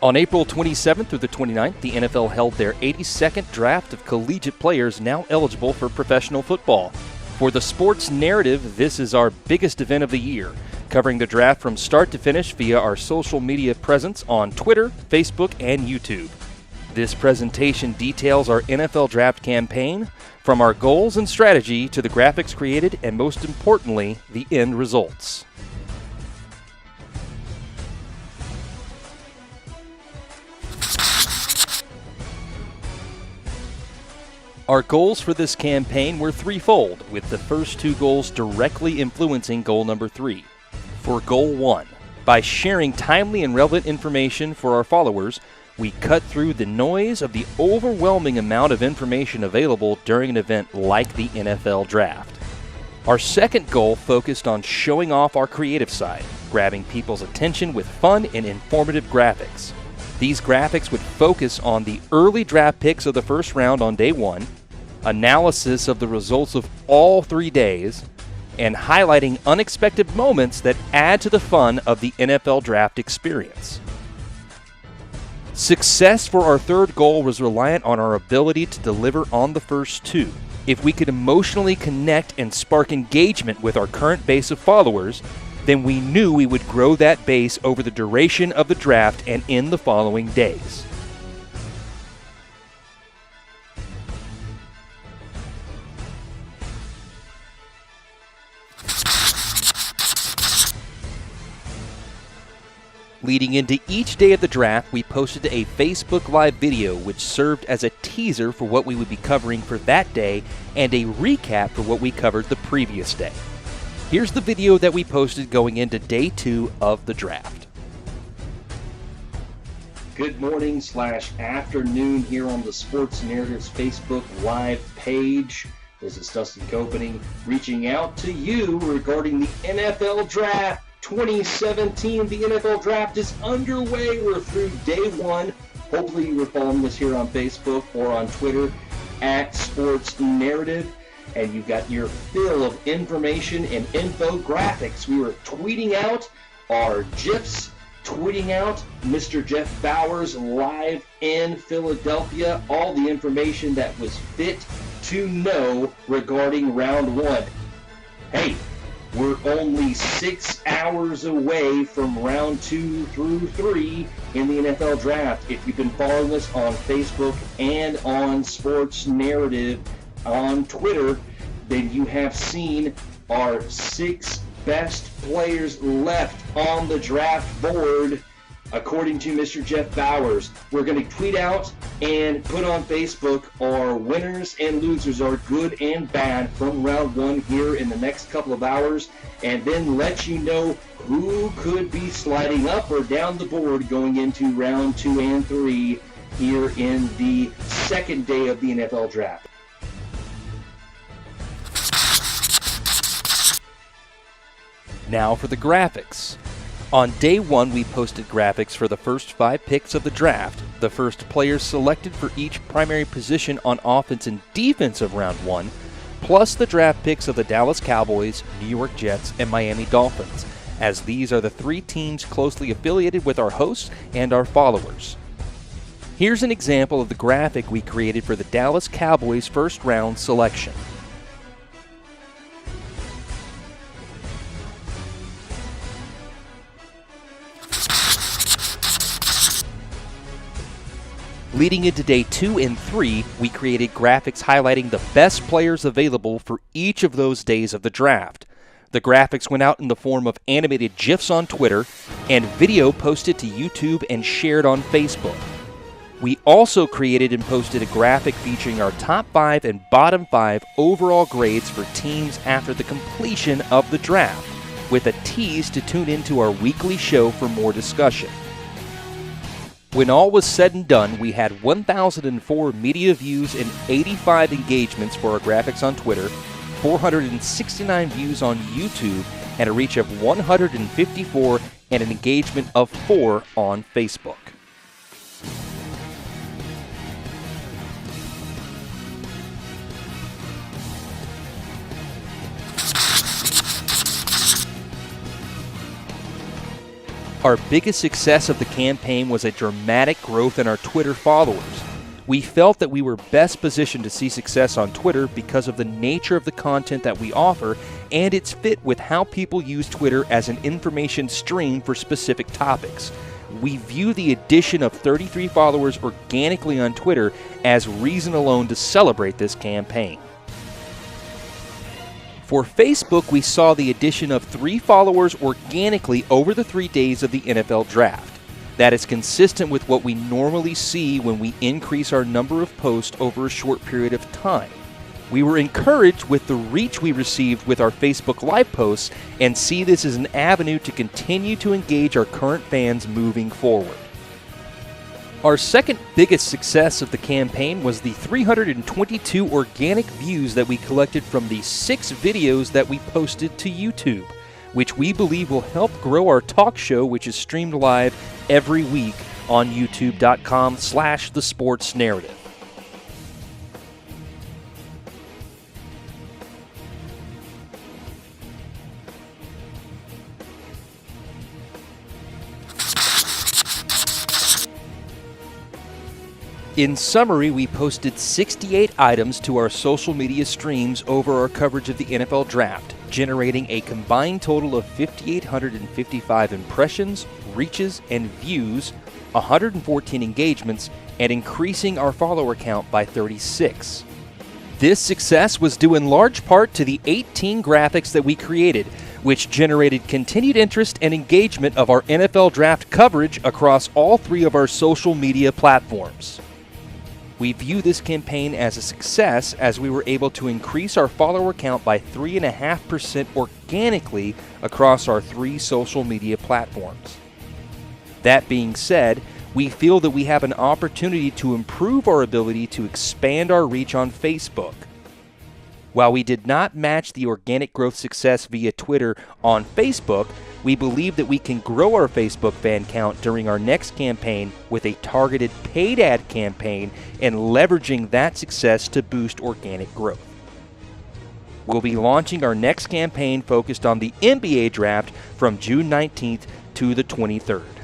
On April 27th through the 29th, the NFL held their 82nd draft of collegiate players now eligible for professional football. For the sports narrative, this is our biggest event of the year, covering the draft from start to finish via our social media presence on Twitter, Facebook, and YouTube. This presentation details our NFL draft campaign, from our goals and strategy to the graphics created, and most importantly, the end results. Our goals for this campaign were threefold, with the first two goals directly influencing goal number 3. For goal 1, by sharing timely and relevant information for our followers, we cut through the noise of the overwhelming amount of information available during an event like the NFL Draft. Our second goal focused on showing off our creative side, grabbing people's attention with fun and informative graphics. These graphics would focus on the early draft picks of the first round on day 1, analysis of the results of all 3 days, and highlighting unexpected moments that add to the fun of the NFL Draft experience. Success for our third goal was reliant on our ability to deliver on the first two. If we could emotionally connect and spark engagement with our current base of followers, then we knew we would grow that base over the duration of the draft and in the following days. Leading into each day of the draft, we posted a Facebook Live video which served as a teaser for what we would be covering for that day and a recap for what we covered the previous day. Here's the video that we posted going into day 2 of the draft. Good morning / afternoon here on the Sports Narratives Facebook Live page. This is Dustin Copening reaching out to you regarding the NFL Draft 2017. The NFL Draft is underway. We're through day 1. Hopefully you were following us here on Facebook or on Twitter at Sports Narrative. And you've got your fill of information and infographics. We were tweeting out our GIFs, tweeting out Mr. Jeff Bowers live in Philadelphia, all the information that was fit to know regarding round 1. Hey, we're only 6 hours away from round 2 through 3 in the NFL Draft. If you've been following us on Facebook and on Sports Narrative on Twitter, then you have seen our 6 best players left on the draft board, according to Mr. Jeff Bowers. We're going to tweet out and put on Facebook our winners and losers, our good and bad from round 1 here in the next couple of hours, and then let you know who could be sliding up or down the board going into round 2 and 3 here in the second day of the NFL Draft. Now for the graphics. On day 1, we posted graphics for the first 5 picks of the draft, the first players selected for each primary position on offense and defense of round 1, plus the draft picks of the Dallas Cowboys, New York Jets, and Miami Dolphins, as these are the 3 teams closely affiliated with our hosts and our followers. Here's an example of the graphic we created for the Dallas Cowboys first round selection. Leading into day 2 and 3, we created graphics highlighting the best players available for each of those days of the draft. The graphics went out in the form of animated GIFs on Twitter and video posted to YouTube and shared on Facebook. We also created and posted a graphic featuring our top 5 and bottom 5 overall grades for teams after the completion of the draft, with a tease to tune into our weekly show for more discussion. When all was said and done, we had 1,004 media views and 85 engagements for our graphics on Twitter, 469 views on YouTube, and a reach of 154 and an engagement of 4 on Facebook. Our biggest success of the campaign was a dramatic growth in our Twitter followers. We felt that we were best positioned to see success on Twitter because of the nature of the content that we offer and its fit with how people use Twitter as an information stream for specific topics. We view the addition of 33 followers organically on Twitter as reason alone to celebrate this campaign. For Facebook, we saw the addition of 3 followers organically over the 3 days of the NFL Draft. That is consistent with what we normally see when we increase our number of posts over a short period of time. We were encouraged with the reach we received with our Facebook Live posts and see this as an avenue to continue to engage our current fans moving forward. Our second biggest success of the campaign was the 322 organic views that we collected from the 6 videos that we posted to YouTube, which we believe will help grow our talk show, which is streamed live every week on youtube.com/thesportsnarrative. In summary, we posted 68 items to our social media streams over our coverage of the NFL Draft, generating a combined total of 5,855 impressions, reaches, and views, 114 engagements, and increasing our follower count by 36. This success was due in large part to the 18 graphics that we created, which generated continued interest and engagement of our NFL Draft coverage across all 3 of our social media platforms. We view this campaign as a success as we were able to increase our follower count by 3.5% organically across our 3 social media platforms. That being said, we feel that we have an opportunity to improve our ability to expand our reach on Facebook. While we did not match the organic growth success via Twitter on Facebook, we believe that we can grow our Facebook fan count during our next campaign with a targeted paid ad campaign and leveraging that success to boost organic growth. We'll be launching our next campaign focused on the NBA Draft from June 19th to the 23rd.